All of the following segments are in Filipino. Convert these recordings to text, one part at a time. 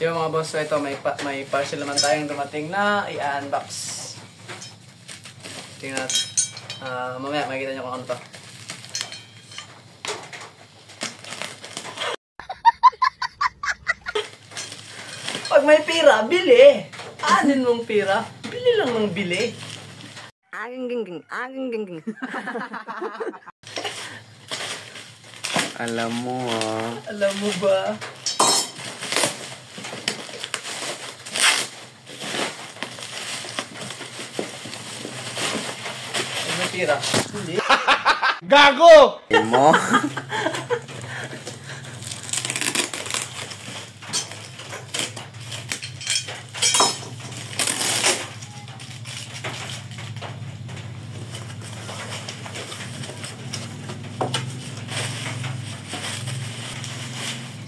Yung mga boss, ito may parcel naman tayong dumating na i-unbox. Tingnan natin. Mamaya makikita nyo kung ano to. Pag may pira, bili! Anin mong pira? Bili lang ng bili. Alam mo Alam mo ba? Pag may pira, bili. Gago! Mo?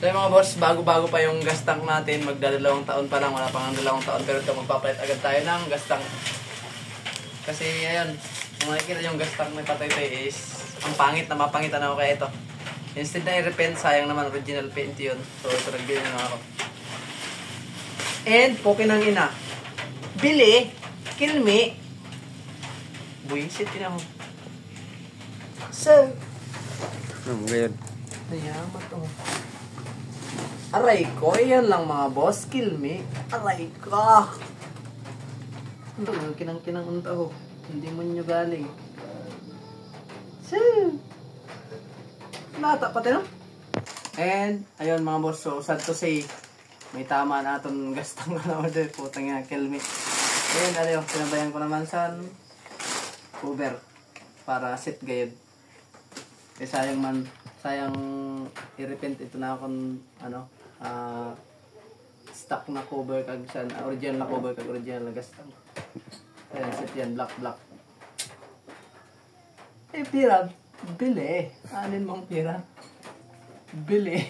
So yung mga boss, bago-bago pa yung gas tank natin, magdadalawang taon pa lang, wala pang 2 taon, pero ito magpapalit agad tayo ng gas tank. Kasi ayun, kung makikita yung gas tank ng Tatoytoy is, ang pangit na mapangitan ako kaya ito. Instead na i-repaint, sayang naman, original paint yun. So ito nagbili na ako. And, poke ng ina. Bili, kill me. Buisit din ako. So, Ano ba yun? nayamat to. Aray ko, yan lang mga boss, kill me. Aray ko. Ano, kinang-kinang unta ho. Hindi mo nyo galing. So, nata pati no? And, ayun mga boss, so sad to say, may tama na itong gastang na order. Putang nga, kill me. Ayun, ano, pinabayan ko naman sa cover para sit gayod. Eh, sayang man, sayang i-repent ito na akong, ano, stock na cover kag san, original na cover kag original na gastang. Ayan, sit yan, black. Eh, pira, bili. Anin mong pira? Bili.